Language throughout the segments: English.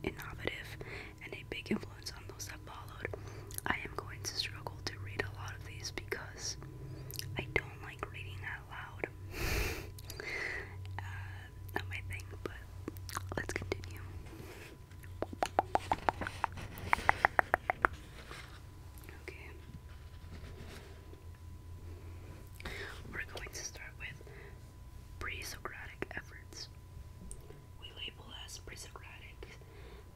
innovative and a big influence on those that followed. I am going to struggle to read a lot of these because I don't like reading out loud. Not my thing, but let's continue. Okay. We're going to start with pre-Socratic efforts. We label as pre-Socratic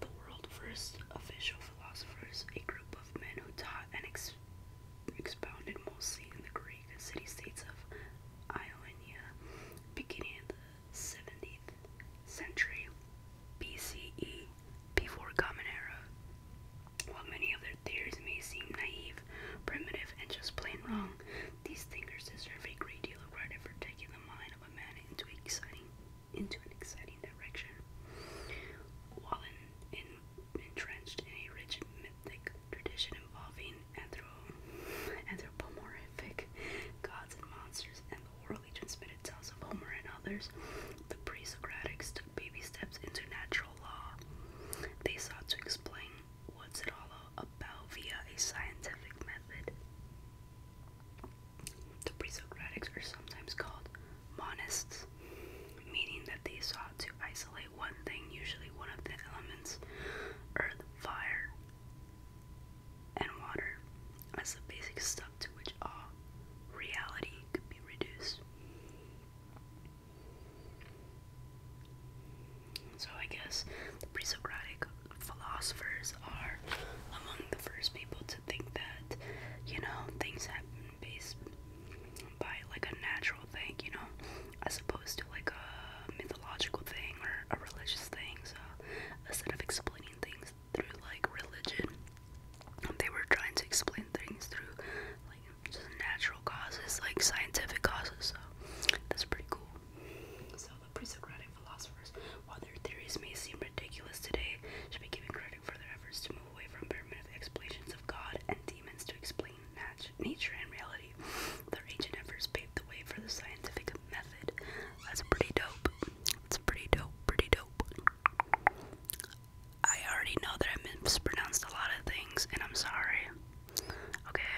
the world's first official philosophers, a group of men who taught and expounded mostly in the Greek city-states of Ionia, beginning in the 17th century BCE, before Common Era. While many of their theories may seem naive, primitive, and just plain wrong, these thinkers deserve a great deal of credit for taking the mind of a man into an exciting direction. While entrenched in a rich mythic tradition involving anthropomorphic gods and monsters and the orally transmitted tales of Homer and others, the pre-Socratics took baby steps into natural law. They sought to explain what's it all about via a scientific method. The pre-Socratics are sometimes called monists, meaning that they sought to isolate one thing, usually one of the elements, earth, fire, and water, as the basic stuff to which all reality could be reduced. So I guess the pre-Socratic philosophers are among the first people to think that, things happen based by like a natural thing, as opposed to like a mythological thing or a religious thing. So instead of explaining things through like religion, they were trying to explain things through like just natural causes, like scientific causes. So that's pretty cool. So the pre-Socratic philosophers, while their theories may seem ridiculous today, should be given credit for their efforts to move away from primitive explanations of God and demons to explain nature and reality. Their ancient efforts paved the way for the scientific method. That's pretty dope. It's pretty dope, pretty dope. I already know that I mispronounced a lot of things, and I'm sorry. Okay.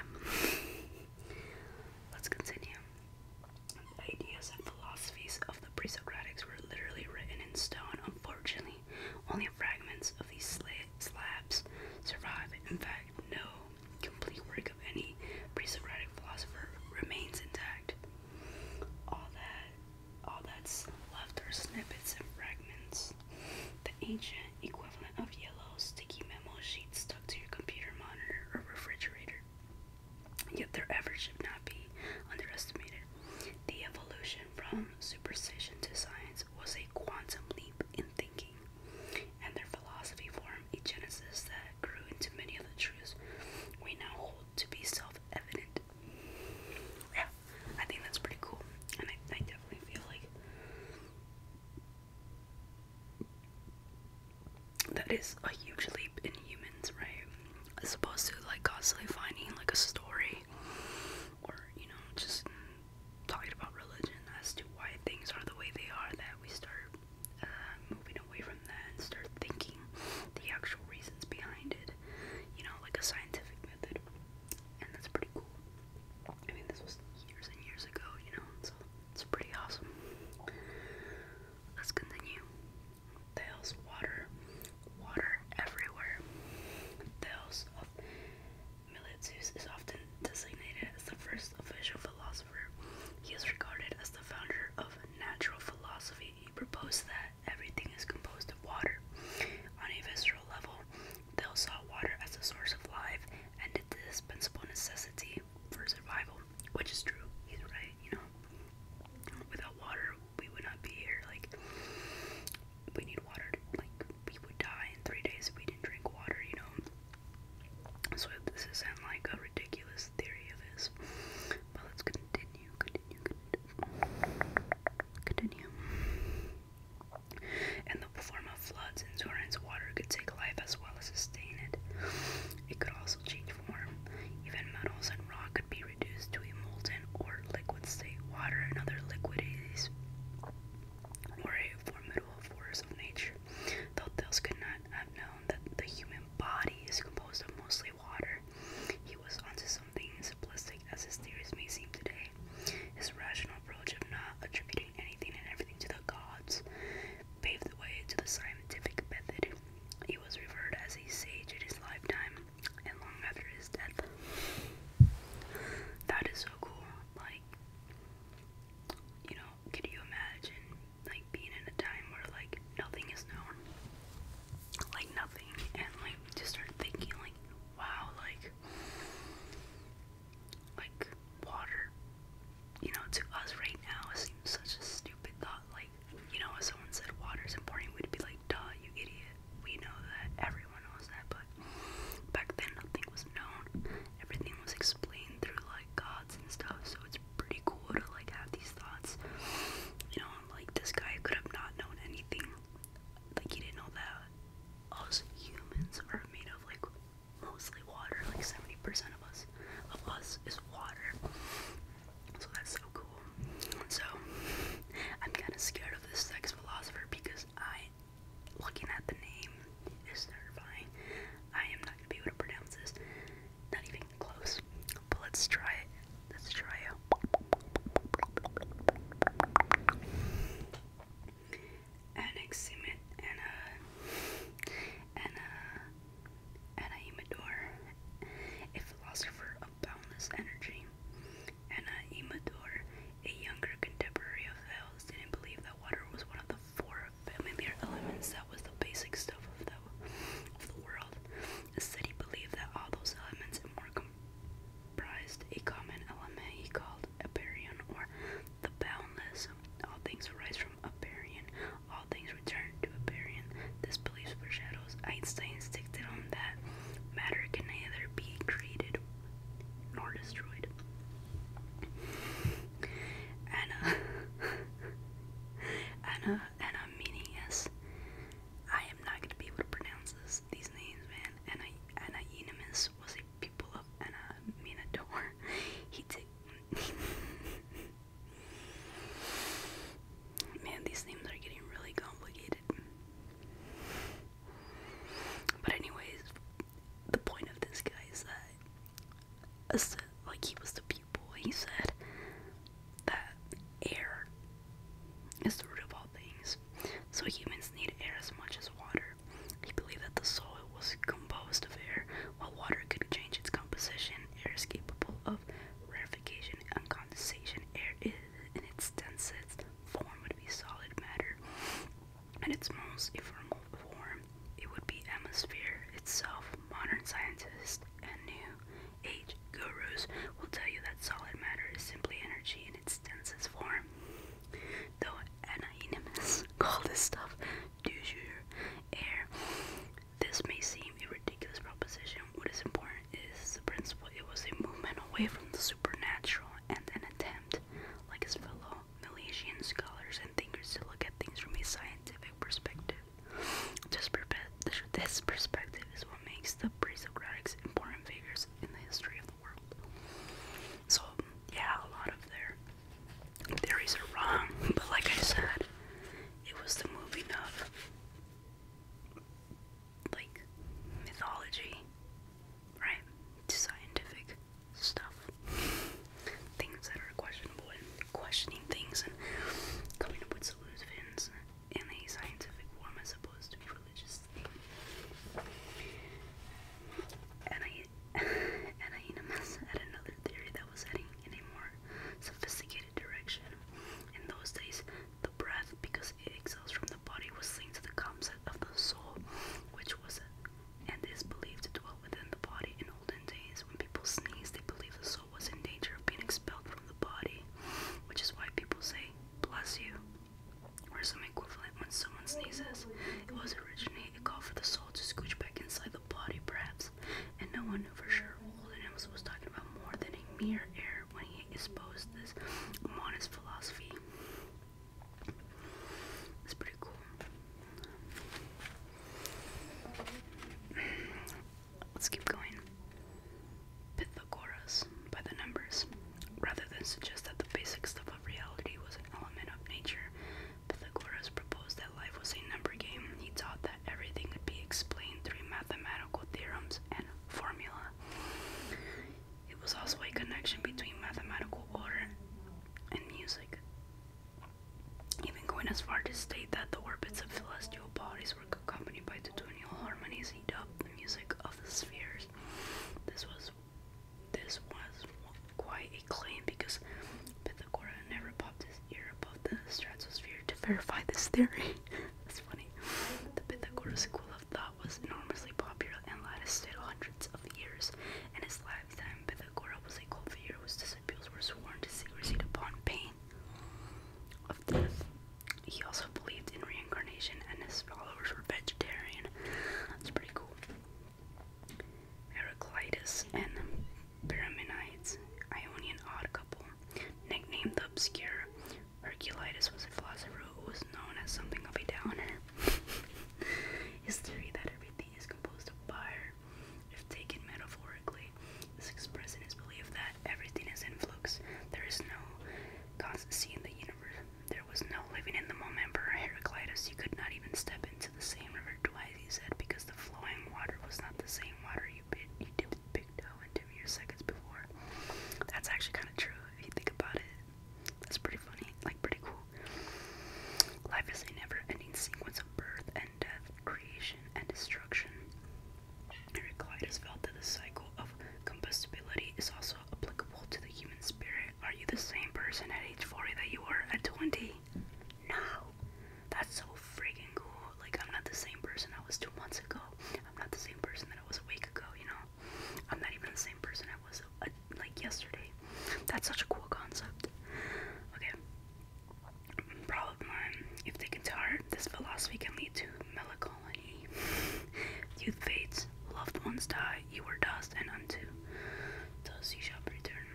Let's continue. The ideas and philosophies of the pre-Socratics were literally written in stone. Unfortunately, only fragments of these slabs survive. In fact, no complete work of any pre-Socratic philosopher remains intact. All that's left are snippets and fragments. The ancient equivalent of yellow sticky memo sheets stuck to your computer monitor or refrigerator. Yet their effort should not be underestimated. The evolution from superstition to science was a quantum leap in thinking, and their philosophy formed a genesis that grew into many of the truths we now hold to be self-evident. Yeah, I think that's pretty cool, and I definitely feel like that is a huge leap in humans, right? As opposed to like constantly finding like a story or just talking about religion as to why things are the way they are, that we start moving away from that and start thinking the actual reasons behind it, like a scientific method. And that's pretty cool. I mean, this was years and years ago, so it's pretty awesome. Let's continue. Thales, water everywhere. Thales of Miletus is often designated as the first official philosopher. He is regarded as the founder of natural philosophy. He proposed that everything is composed of water. On a visceral level, Thales saw water as a source of life and indispensable necessity for survival, which is true. He's right, Without water, we would not be here. Like, we need water. Like, we would die in 3 days if we didn't drink water, So this isn't like a ridiculous theory of his. But let's continue. In the form of floods and torrents, water could take life as well as sustain it. It could also change form. Even metals and rock could be reduced to a molten or liquid state. Water and other liquidities were a formidable force of nature. itself. Modern scientists and new age gurus will tell you that solid matter is simply energy in its densest form. Though anonymous call this stuff du jour air, this may seem a ridiculous proposition. What is important is the principle. It was a movement away from the supernatural and an attempt, like his fellow Milesian scholars and thinkers, to look at things from a scientific perspective. This perspective is what makes the pre-Socratics important figures in the history of the world. So, yeah, a lot of their theories are wrong, but like I said, it was the moving of, like, mythology, right, to scientific stuff. Things that are questionable and questioning things and coming up with solutions in a scientific form as opposed to a religious thing. And Anonymous had another theory that was heading in a more sophisticated direction. In those days, the breath, because it exhales from the body, was linked to the concept of the soul, which was and is believed to dwell within the body. In olden days, when people sneezed, they believed the soul was in danger of being expelled from the body, which is why people say, bless you, or some equivalent when someone sneezes. It was originally a call for the soul to scooch back inside the body, perhaps, and no one knew for sure. Holdenham was talking about more than a mere air when he exposed this monist philosophy. It's pretty cool. Let's keep going. Pythagoras, by the numbers. Rather than suggest that the basic stuff of reality was an element of nature, Pythagoras proposed that life was a number game. He taught that everything could be explained through mathematical theorems and formula. It was also a connection between mathematical order and music, even going as far to state that the orbits of celestial bodies were accompanied by tonial harmonies. He dubbed the music of the spheres. This was quite a claim because Pythagoras never popped his ear above the stratosphere to verify this theory. That's funny. The Pythagoras school of thought was enormously popular and lasted hundreds of years. In his lifetime, Pythagoras was a cult figure whose disciples were sworn to secrecy upon pain of death. He also believed in reincarnation, and his followers were vegetarian. That's pretty cool. Heraclitus and Parmenides, Ionian odd couple, nicknamed the Obscure. Heraclitus was a philosopher who was known as something of a downer. His theory that everything is composed of fire, if taken metaphorically, is expressed in his belief that everything is in flux. There is no constancy in the universe. There was no living in the moment. For Heraclitus, you could not even step into the same river twice, he said, because the flowing water was not the same water you dipped big dough into mere seconds before. That's actually kind of true if you think about it. That's pretty funny, like pretty cool. Life is a never-ending sequence of birth and death, creation and destruction. Heraclitus felt that the cycle of combustibility is also applicable to the human spirit. Are you the same person at age 40 that you were at 20? No. That's so freaking cool. Like, I'm not the same person I was 2 months ago. I'm not the same person that I was a week ago, you know? I'm not even the same person I was, like, yesterday. That's such a cool concept. Okay. Problem 9. If taken to heart, this philosophy can lead to melancholy. Youth fades, loved ones die, you are dust, and unto dust you shall return.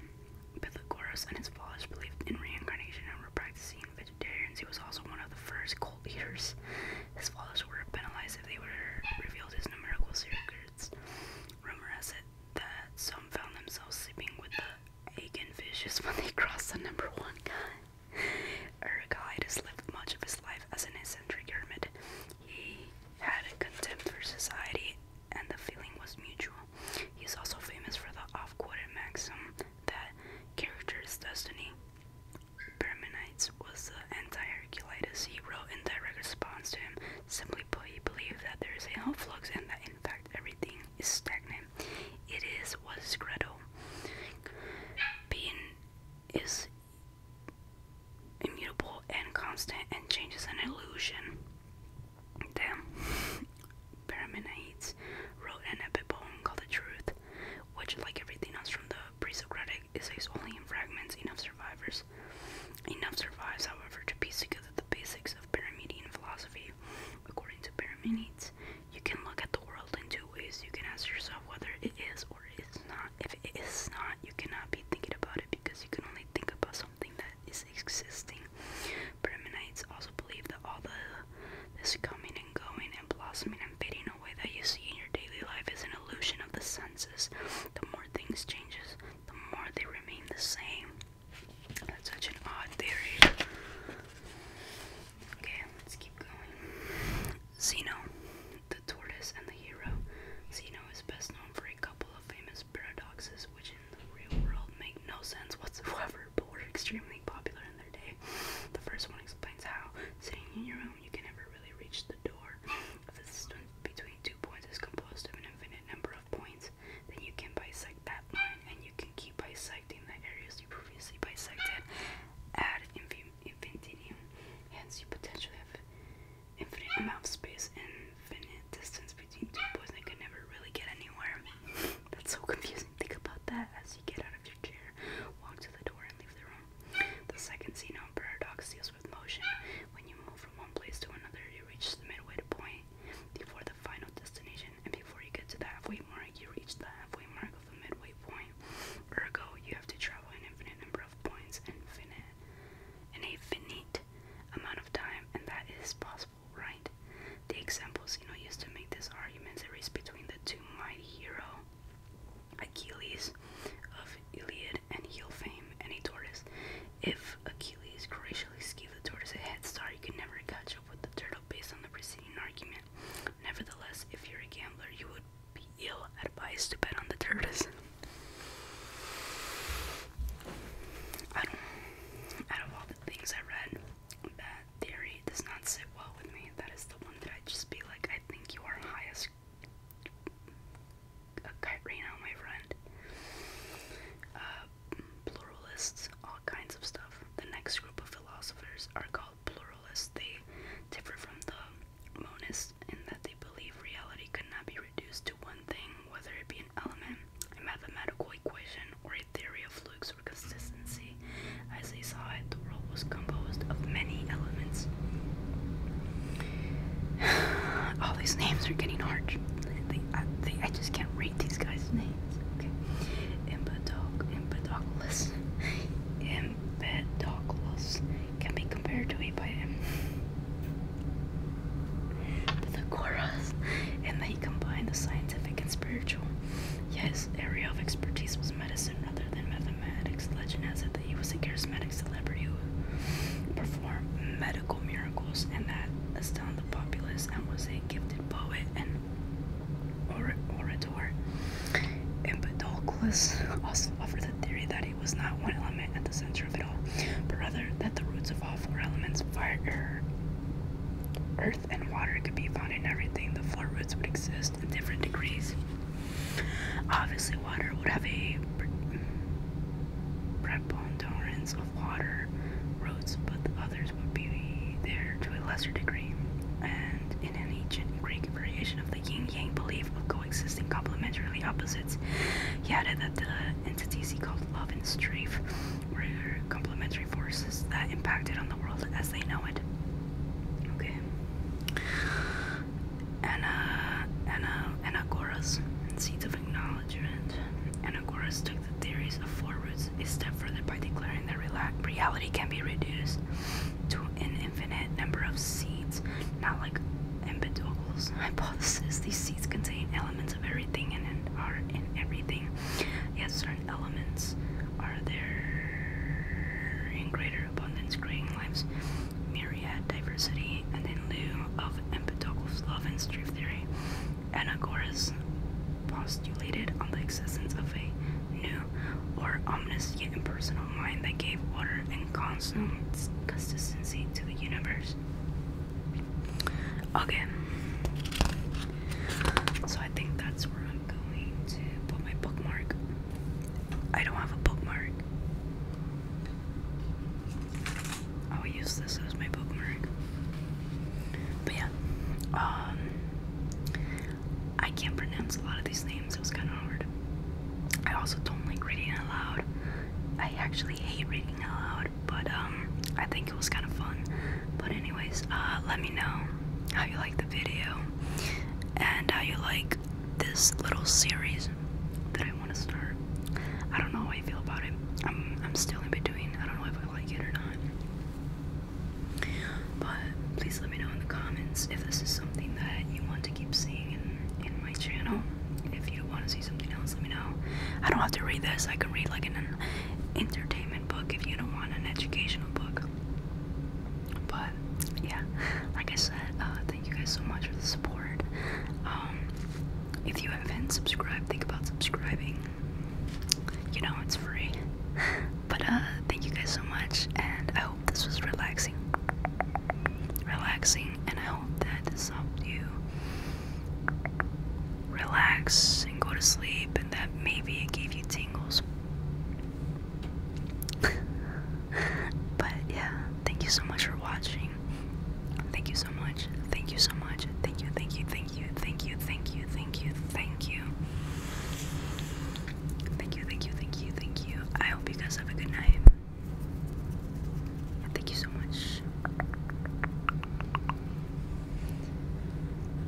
Pythagoras and his followers believed in reincarnation and were practicing vegetarians. He was also one of the first cult leaders. His followers were penalized if they were revealed his numerical secrets. Rumor has it that some found themselves sleeping with the Aegean fishes when they crossed the number 1 guy. Heraclitus lived much of his life as an eccentric hermit. He had a contempt for society, and the feeling was mutual. He is also famous for the oft-quoted maxim that character is destiny. Parmenides was the anti-Heraclitus. He wrote in direct response to him, simply put, he believed that there is a no flux and that in fact everything is stagnant. It is what is credo. Being is immutable and constant, and change is an illusion. Damn. Parmenides wrote needs. You can look at the world in two ways. You can ask yourself whether it is or is not. If it is not, you cannot be thinking about it because you can only think about something that is existing. Parmenides also believe that all this coming and going and blossoming and fading away that you see in your daily life is an illusion of the senses. The more things changes, the more they remain the same. That's such an odd theory. Okay, let's keep going. Zeno, the tortoise and the hero. Zeno is best known for a couple of famous paradoxes which in the real world make no sense whatsoever, but were extremely popular in their day. The first one explains how, sitting in your room, you can never really reach the door. If the distance between 2 points is composed of an infinite number of points, then you can bisect that line, and you can keep bisecting the areas you previously bisected ad infinitum. Hence, you potentially have infinite amount of space and infinite distance between 2 points that could never really get anywhere. That's so confusing. Think about that as you get out of your chair, walk to the door, and leave the room. The second Zeno paradox deals with motion. When you move from one place to another, you reach the midway point before the final destination, and before you get to the halfway mark, you reach the halfway mark of the midway point. Ergo, you have to travel an infinite number of points in a finite amount of time, and that is possible, right? The examples used to make this argument is a race between the two mighty hero, Achilles of Iliad and heel fame, and a tortoise. If Achilles courageously gave the tortoise a head start, you could never catch up with the turtle based on the preceding argument. Nevertheless, if you're a gambler, you would be ill-advised to bet on the tortoise. Out of all the things I read, that theory does not sit well with me. That is the one that I'd just be like, I think you are high as a kite right now, my friend. Pluralists, all kinds of stuff. The next group of philosophers are called pluralists. They differ from the monists in that they believe reality could not be reduced to one thing, whether it be an element, a mathematical equation, or a theory of flux or consistency. As they saw it, the world was composed of many elements. All these names are getting hard. I just can't read these guys' names. Okay. Empedocles can be compared to a Pythagoras, in that he combined the scientific and spiritual. Yet his area of expertise was medicine rather than mathematics. Legend has it that he was a charismatic celebrity who performed medical miracles and that astounded the populace, and was a gifted poet and orator. Empedocles also offered the theory that it was not one element at the center of it all, but rather that the roots of all four elements, fire, earth, and water, could be found in everything. The four roots would exist in different degrees. Obviously, water would have a preponderance of water roots, but the others would be there to a lesser degree. And in an ancient Greek variation of the yin-yang belief of coexisting complementarily opposites, he added that the entities he called love and strife were complementary forces that impacted on the world as they know it. Okay. Anagoras, seeds of acknowledgement. Anagoras took the theories of four roots a step further by declaring that reality can be reduced to an infinite number of seeds, not like Empedocles' hypothesis. These seeds contain elements of everything and are in everything, yet certain elements are there in greater abundance, creating life's myriad diversity. And in lieu of Empedocles' love and strife theory, Anagoras postulated on the existence of a new or ominous yet impersonal mind that gave order and consistency to the universe. Okay, so I think that's where I'm going to put my bookmark. I don't have a bookmark. I will use this as my bookmark. But yeah, I can't pronounce a lot of these names. It was kind of hard. I also don't like reading out loud. I actually hate reading out loud, but I think it was kind of fun. But anyways, let me know how you like the video, and how you like this little series that I want to start. I don't know how I feel about it. I'm still in between. I don't know if I like it or not. But please let me know in the comments if this is something that you want to keep seeing in my channel. If you want to see something else, let me know. I don't have to read this. I can read like an entertainment book if you don't want an educational book. But yeah, like I said, thank you guys so much for the support. If you haven't subscribed, think about subscribing. You know, it's free. But thank you guys so much, and I hope this was relaxing, and I hope that this helped you relax and go to sleep, and that maybe it gave